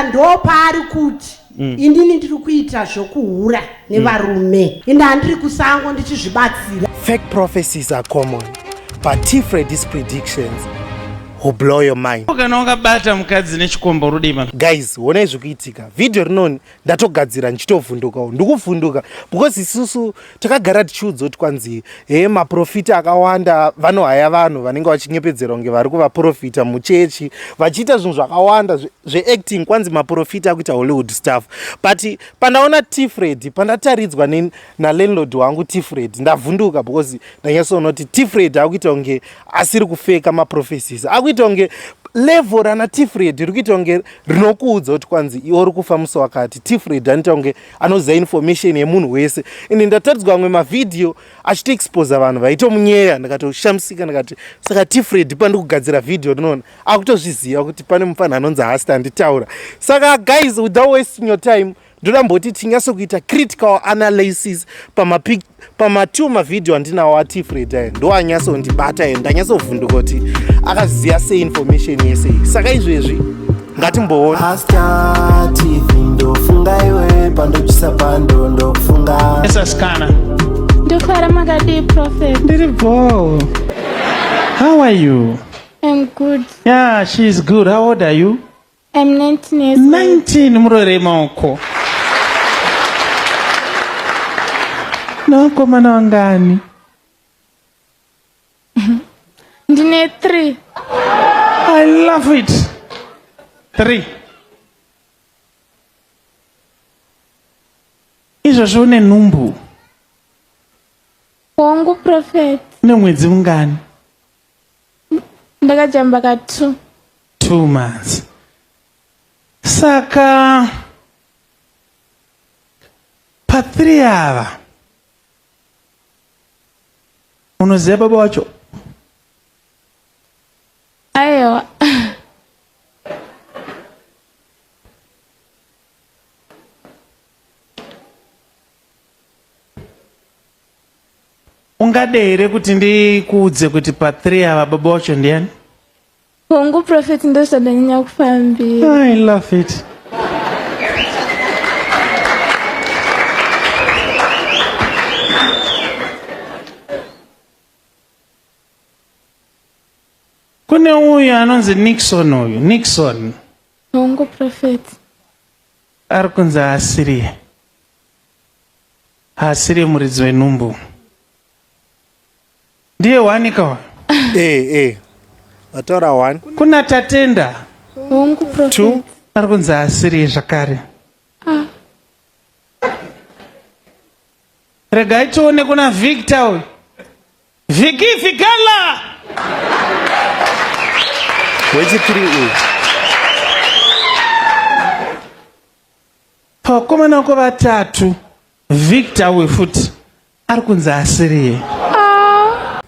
ndo pari kuti inini ndiri kuita zvokuhura nevarume ende handiri kusango ndichizvibatsira. Fake prophecies are common, but T Freddy's predictions will blow your mind. Kana ukabata mukadzi nechikombo rudima. Guys, wona zvikuitika. Video rinoni ndatogadzira ndichitovhunduka. Ndikuvhunduka because isusu takagara tichiudzwa kuti kwanzi maprofita akawanda vanohaya vanhu vanenge vachinyepedzera kunge vari kuvaprofita muchechi vachiita zvinhu zvakawanda zveacting kwanzi maprofita akuita Hollywood stuff. But pandaona T Freddy, pandataridzwa nalandlord wangu T Freddy, ndavhunduka because ndanyatsoona kuti T Freddy akuita kunge asiri kufeka maprophecies. Akuita kunge level rana T Freddy rikuita kunge rinokuudza kuti kwanzi iwe uri kufa musi wakati. T Freddy anoita kunge anoziva information yemunhu wese. Ende ndataridzwa amwe mavideo achiti expose vanhu vaitomunyeya, ndakatoshamisika ndakati saka T Freddy pandikugadzira video rinona akutozviziva kuti pane mufanhu anonzi Hasta anditaura. Saka guys, without wasting your time, ndoda mboti tinyatsokuita critical analysis pama2 mavideo andinawo aT Freddy aya ndo anyatsondibata ende ndanyatsovhunduka kuti akaziva sei information yese. Saka izvezvi ngatimboona. Hasta TV ndofunga iwe pandochisa pando ndofunga. Esa skana. Ndofara makadi prophet. Ndiripo. How are you? I'm good. Yeah, she's good. How old are you? I'm 19 years 19 murore maoko. Nakomana wangani? Ndine 3. I love it. 3. Izvozvo une nhumbu. Wangu prophet. Une mwedzi mungani? Ndakajamba ka 2. 2 months. Saka Patricia ava unoziva baba wacho? Aiwa. Ungade here kuti ndikuudze kuti Patricia ava baba wacho ndiani? Wangu prophet ndo zvandanyanya kufambira. I love it. Kune uyu anonzi Nixon uyu. Nixon. Wangu prophet. Ari kunzi Asiri. Asiri muridzi wenhumbu. Ndiye wanika wa? Wataura 1. Kuna Tatenda. Wangu prophet. 2. Ari kunzi Asiri zvakare. Regai tione kuna Victor uyu. Viki Fikala. Wechitiri uyu. Pakomana uko vatatu Victor uyu futi ari kunzi Asiri.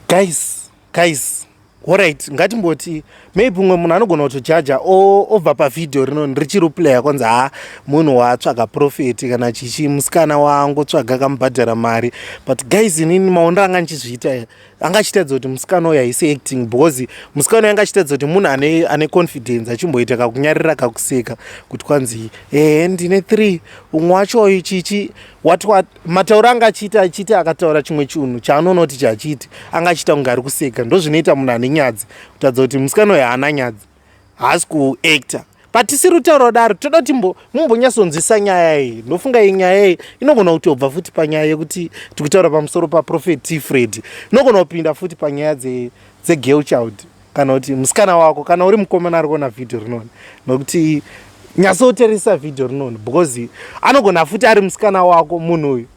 Guys, alright, ngatimboti maybe umwe munhu anogona kutojaja obva pavideo rinoni richireplaya kwanzi munhu watsvaga profeti kana chichi musikana waangotsvaga kamubhadhara mari. But guys, inini maondo anga ndichizviita angachitadza kuti musikana uyu haisi acting because musikana uyu angachitadza kuti munhu ane confidence achimboita kakunyarira kakuseka kuti kwanzi ndine 3 umwe wacho uyu chichi what matauro anga achiita akataura chimwe chinhu chaanoona kuti chachiti angachita kunge ari kuseka. Ndo zvinoita munhu ane nyadzi kutadza kuti musikana uyu haana nyadzi, haasi kuacta. But tisiri kutaura kudaro, toda kuti mumbonyatsonzwisa nyaya iyi. Ndofunga iyi nyaya iyi inogona kutobva futi panyaya yekuti tikutaura pamusoro paprofeti T Freddy, inogona kupinda futi panyaya dzegirl child kana kuti musikana wako kana uri mukomana ari kuona video rinoni, nokuti nyatsoteeresa video rinoni because anogona futi ari musikana wako munhu uyu.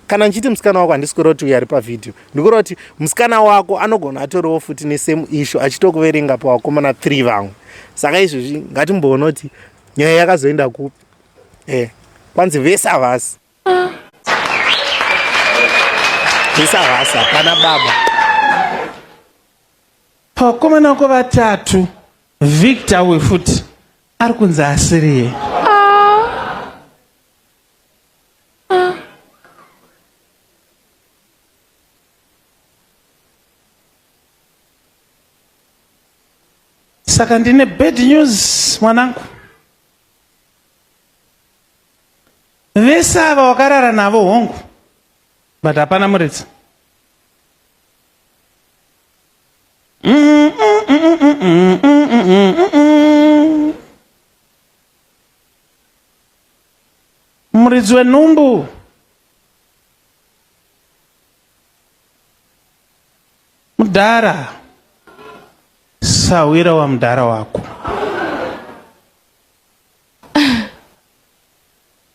Kana nchiti musikana wako handisi kuroti uyu ari pavideo, ndikureva kuti musikana wako anogona atoriwo futi nesame issue achitokuverenga pavakomana 3 vamwe. Saka izvozvi ngatimboona kuti nyaya yakazoenda kupi. Kwanzi vese havasi. Vese havasi, hapana baba. Pakomana uko vatatu Victor uyu futi ari kunzi Asiri. Saka ndine bad news mwanangu. vese ava wakarara navo hongu but hapana muridzi. Muridzi wenhumbu mudhara, sawira wa mudhara wako.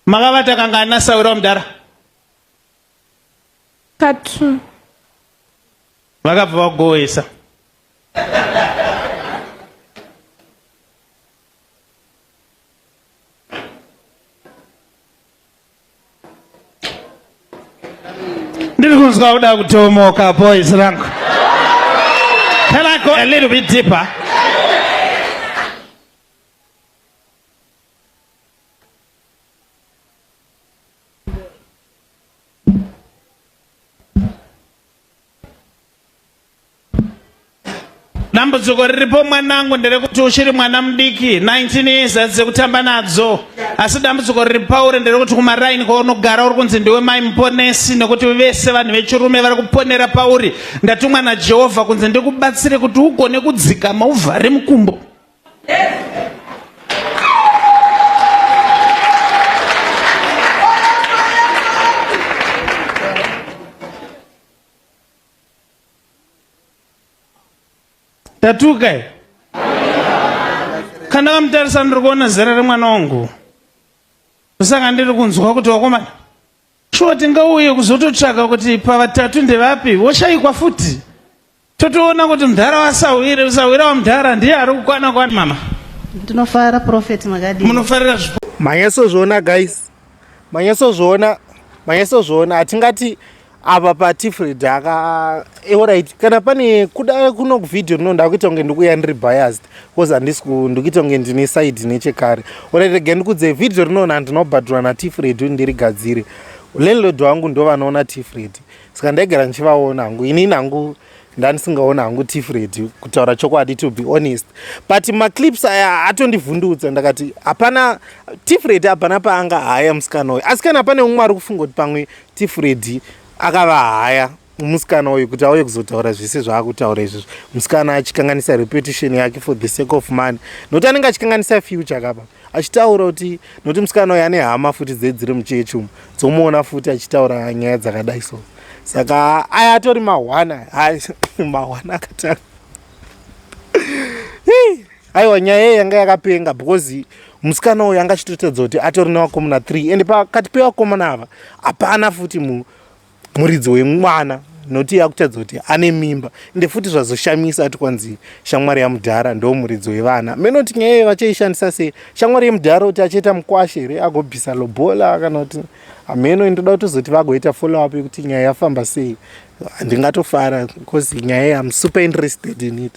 Makavata kangana sawira wa mudhara? Kathu. Vakabva vagoesa. Ndiri kunzwa kuda kutomoka boys rangu. Can I go a little bit deeper? Dambudziko riripo mwanangu nderekuti uchiri mwana mudiki 19 years adze kutamba nadzo, asi dambudziko riri pauri nderekuti kumaraini kwaunogara uri kunzi ndiwe mai muponesi, nekuti vese vanhu vechirume vari kuponera pauri. Ndatumwa naJehovha kunzi ndikubatsire kuti ugone kudzikama uvhare mukumbo. Tatuka kana vamutarisa ndiri kuona zera remwana wangu, saka ndiri kunzwa kuti wakomana shuwa tingauye kuzototsvaka kuti pavatatu ndevapi, woshayikwa futi. Totoona kuti mudhara wasawire, usawira wamudhara ndiye ari kukwana kwani. Mama ndinofara prophet makadi munofarira zvipo. Manyesozviona guys, manyesozviona hatingati apa pa T Freddy alright, kana pane kuda kuno video rinonda kuita kunge ndikuya ndiri biased because ndikuita kunge ndine side nechekare. Alright, again ndikudze video rinona ndinobhadhura na T Freddy ndirigadzire. Landlord wangu ndo vanoona T Freddy, saka ndaigara ndichivaona hangu. Inini hangu ndandisingaona hangu T Freddy, kutaura chokwadi, to be honest. But maclips aya atondivhundutsa, ndakati hapana T Freddy, hapana paanga haya musikana uyu. Asi kana pane umwe ari kufunga kuti pamwe T Freddy akava haya musikana uyu kuti auye kuzotaura zvese zvaakutaura izvozvo, musikana achikanganisa reputation yake for the sake of money, nokuti anenge achikanganisa future kapa, achitaura kuti nokuti musikana uyu ane hama futi dziri muchechi umu, dzomuona futi achitaura nyaya dzakadai so. Saka aya atori mahwana akatanga. Aiwa, nyaya iyi yanga yakapenga because musikana uyu anga achitotedza kuti atori nevakomana 3 and pakati pevakomana ava hapana futi muridzi wemwana, noti yakutadza kuti ane mimba. Ende futi zvazoshamisa ati kwanzi shamwari yamudhara ndo muridzi wevana. Menoti nyaya iyi vachaishandisa sei? Shamwari yemudhara kuti achiita mukwashe here agobvisa lobola, kana kuti ameno ndoda kutozoti vagoita follow up yekuti nyaya yafamba sei. Ndingatofara because nyaya iyi I'm super interested in it.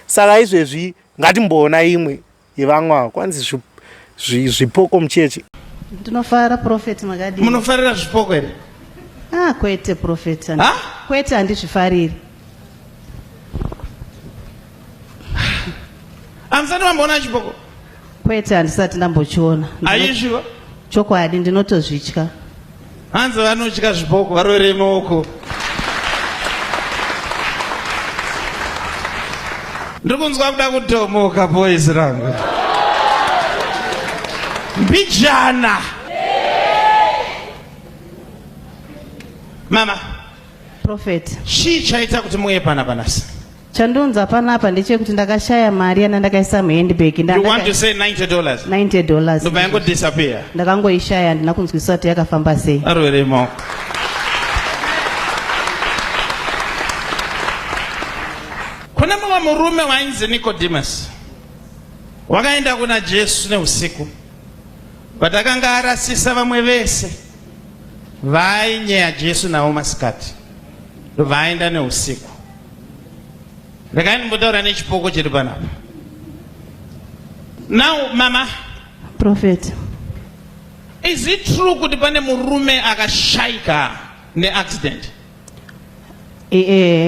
Saka izvezvi ngatimboona imwe yevamwe kwanzi zvipoko muchechi. ndinofara prophet makadi. Munofarira zvipoko here? Kwete prophet. Kwete handizvifariri. Hamusati mamboona chipoko? Kwete handisati ndambochiona. Aizviva? Chokwadi ndinotozvitya. Hanzi vanotya zvipoko, varwere maoko. Ndiri kunzwa kuda kutomoka boys rangu. Mbijana. Mama prophet, chii chaita kuti muuye panapa nasi? chandiunza panapa ndechekuti ndakashaya mari yana ndakaisa muhandbag. You want to say $90? $90. Ndoba yango disappear. Ndakangoishaya, ndina kunzwisisa kuti yakafamba sei. Arwere maoko. Kuna mumwe murume wainzi Nicodemus, wakaenda kuna Jesu neusiku, but akanga arasisa vamwe vese vainyeya Jesu navo masikati, vaenda neusiku. Rekai ndimbotaura nechipoko chiri panapa. Now mama prophet, is it true kuti pane murume akashaika neaccident?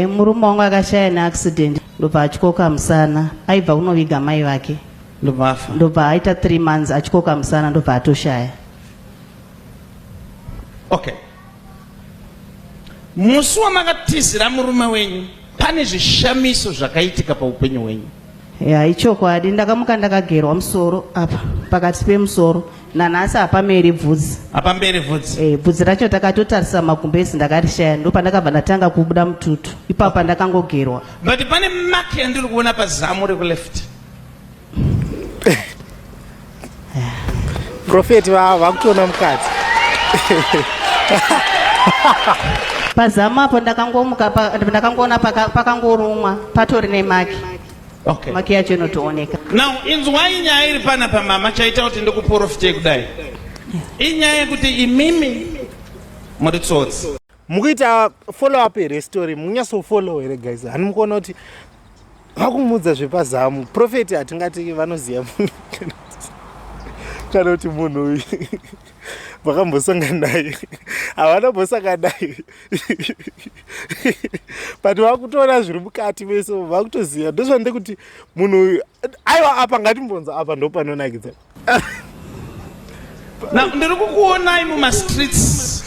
murume wangu akashaya neaccident, ndobva achikoka musana. Aibva kunoviga mai vake, Ndobafa. ndobva aita 3 months achikoka musana, ndobva atoshaya. Okay. Musi wamakatizira murume wenyu pane zvishamiso zvakaitika paupenyu wenyu. Ya ichokwadi ndakamuka ndakagerwa musoro apa pakati pemusoro nanhasi hapameri bvudzi. Hapamberi bvudzi. Bvudzi racho takatotarisa magumbezi ndakarishaya ndo pandakabva ndatanga kubuda mututu ipapa ndakangogerwa. But pane maki yandiri kuona pazamu rekuleft. Prophet vakutoona mukati. Pazamu apo ndakangoona pakangorumwa patori nemaki. Okay. Maki yacho inotooneka. Now inzwai nyaya iri pana pamama chaita kuti ndikuprofite kudai. Inyaya yekuti imimi muri tsotsi. Mukuita follow up story munyatsofollow here guys. Hani mukuona kuti vakumudza zvepazamu. Prophet hatingati vanoziva munhu kana kuti munhu uyu vakambosangana naye havana mbosangana naye but vakutoona zviri mukati mese vakutoziva ndozvande kuti munhu uyu aiwa apa ngatimbonza apa ndo panonakidza. Now ndiri kukuonai mumastreets.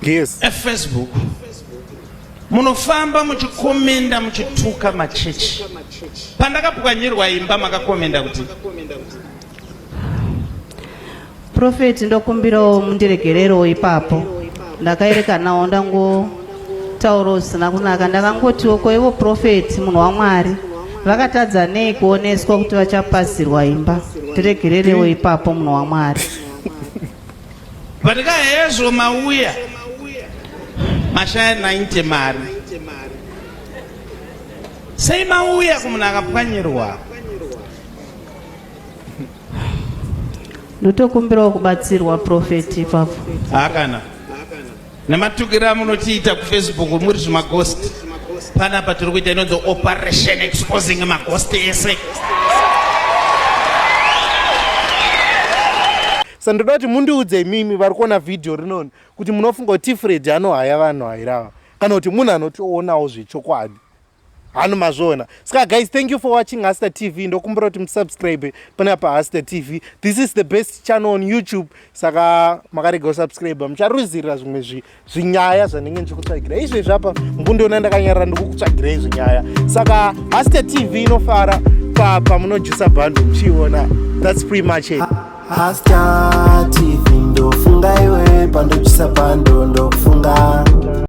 Yes. Facebook munofamba muchikomenda muchituka machechi. Pandakapwanyirwa imba makakomenda kuti Prophet ndokumbirawo mundiregererewo ipapo ndakaereka nawo ndangotaura usina kunaka ndakangotiwo ko ivo Prophet munhu waMwari vakatadza nei kuoneswa kuti vachapasirwa imba ndiregererewo ipapo munhu waMwari. patikahezvo mauya mashaya 90 mari sei mauya kumunhu akapwanyirwa. Ndotokumbirawo kubatsirwa Prophet ipapo. Hakana nematukira munotiita kufacebook muri zvimagosti panapa tiri kuita inonzi operation exposing magosti ese. Saka ndoda kuti mundiudze imimi vari kuona vhidhiyo rinoni kuti munofunga kuti T Freddy anohaya vanhu hairava kana kuti munhu anotionawo zvechokwadi hanomazviona. Saka guys, thank you for watching Hasta TV. Ndokumbira kuti musubscribe panapa Hasta TV. This is the best channel on YouTube. Saka makarega kusubscribe mucharuzirira zvimwe zvinyaya zvanenge ndichikutsvagira. Izvezvi apa mbundoona ndakanyarara ndikukutsvagirai zvinyaya. Saka Hasta TV inofara pamunojusa bando muchiona. That's pretty much it. Hasta TV ndofunga iwe pandojusa bando ndokufunga.